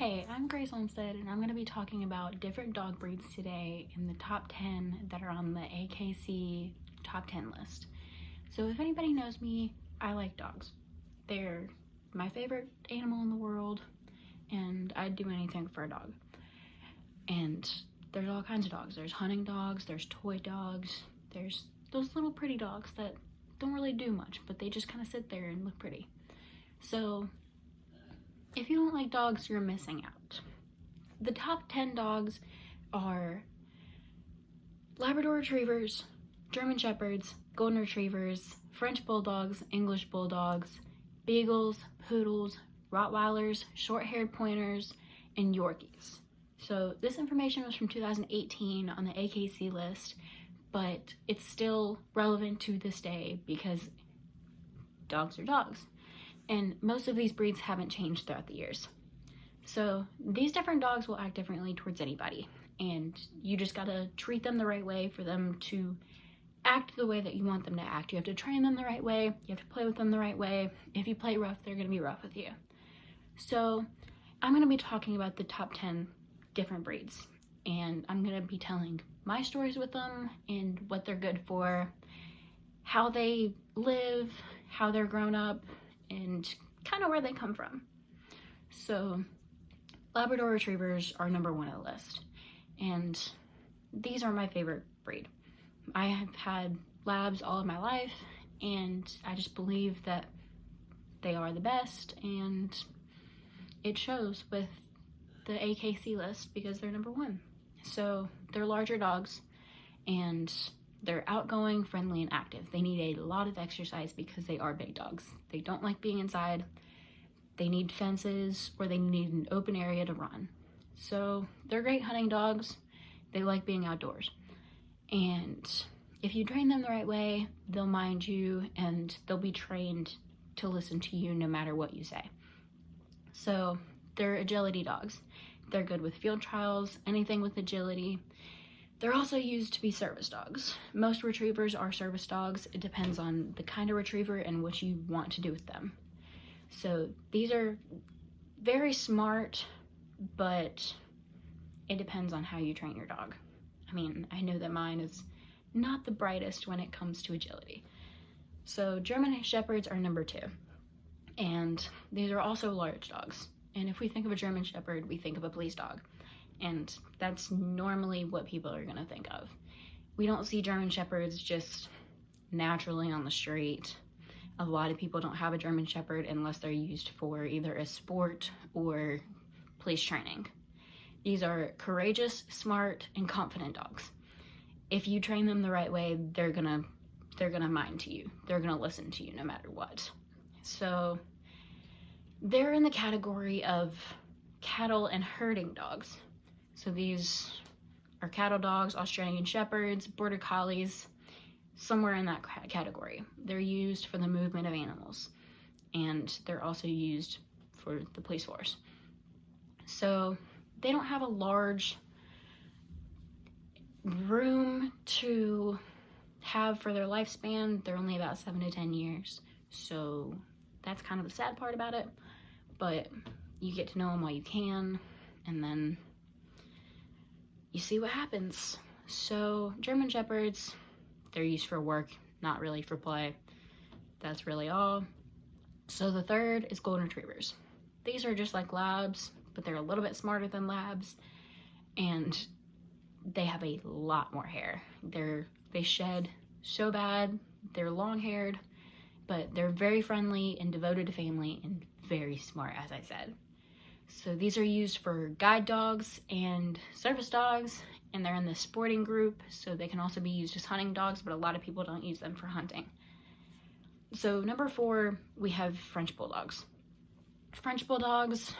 Hey, I'm Grace Olmstead, and I'm going to be talking about different dog breeds today in the top 10 that are on the AKC top 10 list. So if anybody knows me, I like dogs. They're my favorite animal in the world, and I'd do anything for a dog. And there's all kinds of dogs. There's hunting dogs, there's toy dogs, there's those little pretty dogs that don't really do much, but they just kind of sit there and look pretty. So if you don't like dogs, you're missing out. The top 10 dogs are Labrador Retrievers, German Shepherds, Golden Retrievers, French Bulldogs, English Bulldogs, Beagles, Poodles, Rottweilers, Short-Haired Pointers, and Yorkies. So this information was from 2018 on the AKC list, but it's still relevant to this day because dogs are dogs. And most of these breeds haven't changed throughout the years. So these different dogs will act differently towards anybody, and you just gotta treat them the right way for them to act the way that you want them to act. You have to train them the right way, you have to play with them the right way. If you play rough, they're gonna be rough with you. So I'm gonna be talking about the top 10 different breeds, and I'm gonna be telling my stories with them and what they're good for, how they live, how they're grown up, and kind of where they come from. So Labrador Retrievers are number one on the list, and these are my favorite breed. I have had Labs all of my life, and I just believe that they are the best, and it shows with the AKC list because they're number one. So they're larger dogs, and they're outgoing, friendly, and active. They need a lot of exercise because they are big dogs. They don't like being inside. They need fences, or they need an open area to run. So they're great hunting dogs. They like being outdoors. And if you train them the right way, they'll mind you, and they'll be trained to listen to you no matter what you say. So they're agility dogs. They're good with field trials, anything with agility. They're also used to be service dogs. Most retrievers are service dogs. It depends on the kind of retriever and what you want to do with them. So these are very smart, but it depends on how you train your dog. I mean, I know that mine is not the brightest when it comes to agility. So German Shepherds are number two, and these are also large dogs. And if we think of a German Shepherd, we think of a police dog. And that's normally what people are gonna think of. We don't see German Shepherds just naturally on the street. A lot of people don't have a German Shepherd unless they're used for either a sport or police training. These are courageous, smart, and confident dogs. If you train them the right way, they're gonna mind to you. They're gonna listen to you no matter what. So they're in the category of cattle and herding dogs. So these are cattle dogs, Australian Shepherds, Border Collies, somewhere in that category. They're used for the movement of animals, and they're also used for the police force. So they don't have a large room to have for their lifespan. They're only about 7 to 10 years. So that's kind of the sad part about it, but you get to know them while you can, and then you see what happens. So German Shepherds, they're used for work, not really for play. That's really all. So the third is Golden Retrievers. These are just like Labs, but they're a little bit smarter than Labs, and they have a lot more hair. They shed so bad. They're long-haired, but they're very friendly and devoted to family and very smart, as I said. So these are used for guide dogs and service dogs, and they're in the sporting group, so they can also be used as hunting dogs, but a lot of people don't use them for hunting. So number 4, we have French Bulldogs. French Bulldogs,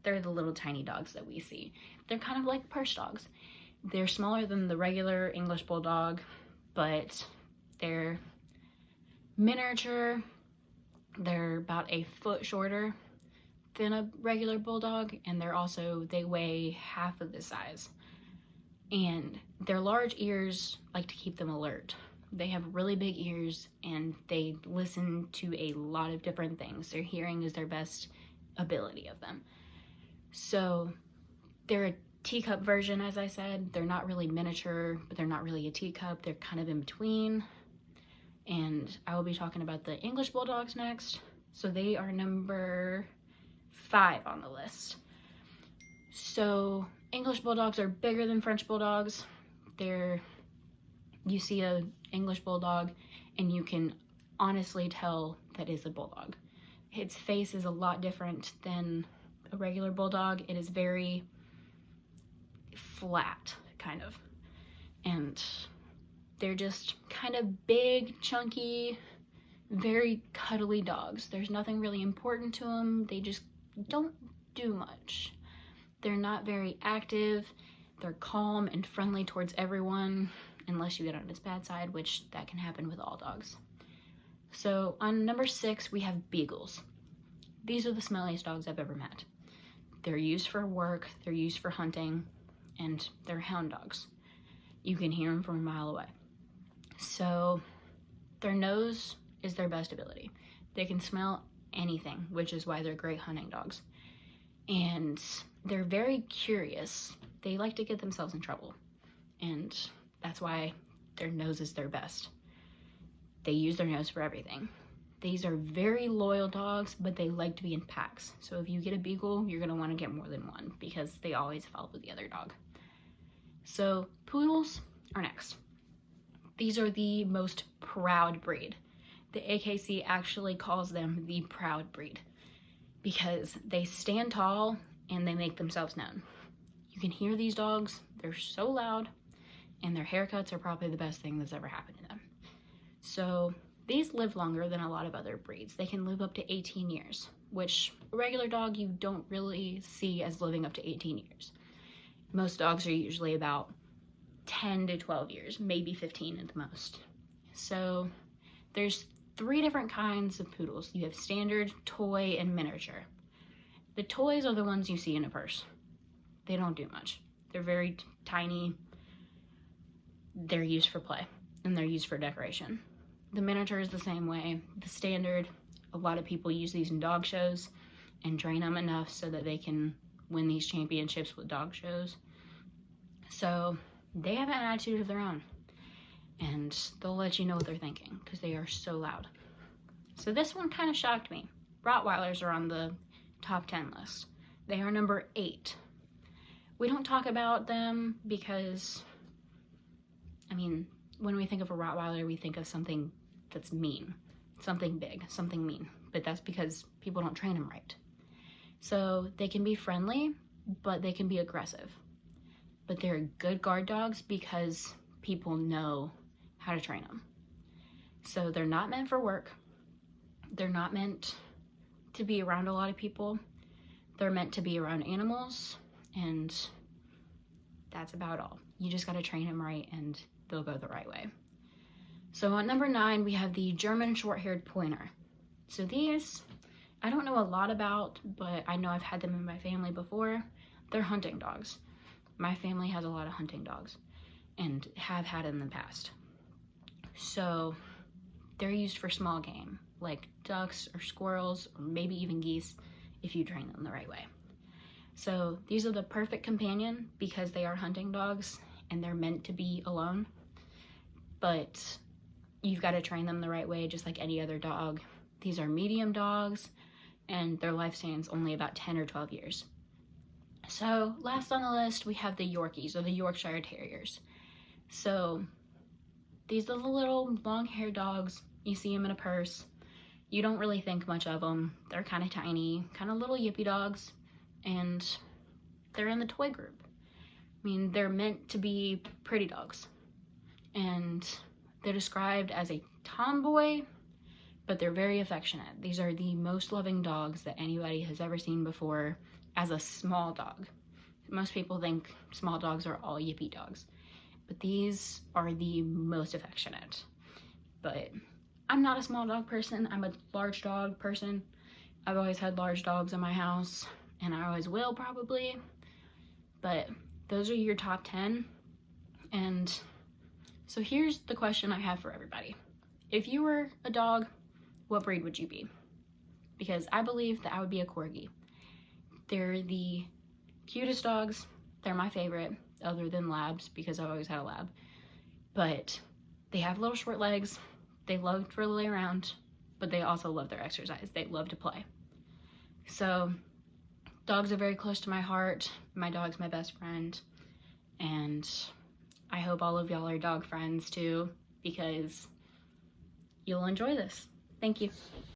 they're the little tiny dogs that we see. They're kind of like purse dogs. They're smaller than the regular English Bulldog, but they're miniature. They're about a foot shorter than a regular Bulldog, and they weigh half of the size. And their large ears like to keep them alert. They have really big ears, and they listen to a lot of different things. Their hearing is their best ability of them. So they're a teacup version, as I said. They're not really miniature, but they're not really a teacup. They're kind of in between. And I will be talking about the English Bulldogs next. So they are number 5 on the list. So English Bulldogs are bigger than French Bulldogs. You see a English Bulldog and you can honestly tell that is a Bulldog. Its face is a lot different than a regular Bulldog. It is very flat, kind of. And they're just kind of big, chunky, very cuddly dogs. There's nothing really important to them. They just don't do much. They're not very active. They're calm and friendly towards everyone, unless you get on its bad side, which that can happen with all dogs. So on number 6, we have Beagles. These are the smelliest dogs I've ever met. They're used for work, they're used for hunting, and they're hound dogs. You can hear them from a mile away. So their nose is their best ability. They can smell anything, which is why they're great hunting dogs. And they're very curious. They like to get themselves in trouble. And that's why their nose is their best. They use their nose for everything. These are very loyal dogs, but they like to be in packs. So if you get a Beagle, you're gonna wanna get more than one because they always follow the other dog. So Poodles are next. These are the most proud breed. The AKC actually calls them the proud breed because they stand tall and they make themselves known. You can hear these dogs, they're so loud, and their haircuts are probably the best thing that's ever happened to them. So these live longer than a lot of other breeds. They can live up to 18 years, which a regular dog you don't really see as living up to 18 years. Most dogs are usually about 10 to 12 years, maybe 15 at the most. So there's 3 different kinds of poodles. You have standard, toy, and miniature. The toys are the ones you see in a purse. They don't do much. They're very tiny. They're used for play, and they're used for decoration. The miniature is the same way. The standard, a lot of people use these in dog shows and train them enough so that they can win these championships with dog shows. So they have an attitude of their own, and they'll let you know what they're thinking because they are so loud. So this one kind of shocked me. Rottweilers are on the top 10 list. They are number 8. We don't talk about them because, I mean, when we think of a Rottweiler, we think of something that's mean, something big, something mean, but that's because people don't train them right. So they can be friendly, but they can be aggressive. But they're good guard dogs because people know how to train them. So they're not meant for work. They're not meant to be around a lot of people. They're meant to be around animals, and that's about all. You just gotta train them right and they'll go the right way. So at number 9, we have the German short-haired pointer. So these, I don't know a lot about, but I know I've had them in my family before. They're hunting dogs. My family has a lot of hunting dogs and have had in the past. So they're used for small game, like ducks or squirrels, or maybe even geese, if you train them the right way. So these are the perfect companion because they are hunting dogs and they're meant to be alone. But you've got to train them the right way, just like any other dog. These are medium dogs and their lifespan's only about 10 or 12 years. So last on the list, we have the Yorkies, or the Yorkshire Terriers. So these are the little long-haired dogs. You see them in a purse. You don't really think much of them. They're kind of tiny, kind of little yippy dogs, and they're in the toy group. I mean, they're meant to be pretty dogs, and they're described as a tomboy, but they're very affectionate. These are the most loving dogs that anybody has ever seen before as a small dog. Most people think small dogs are all yippy dogs, but these are the most affectionate. But I'm not a small dog person, I'm a large dog person. I've always had large dogs in my house, and I always will probably. But those are your top 10. And so here's the question I have for everybody. If you were a dog, what breed would you be? Because I believe that I would be a Corgi. They're the Cutest dogs. They're my favorite, other than labs, because I've always had a lab. But they have little short legs. They love to lay around, but they also love their exercise. They love to play. So dogs are very close to my heart. My dog's my best friend. And I hope all of y'all are dog friends too, because you'll enjoy this. Thank you.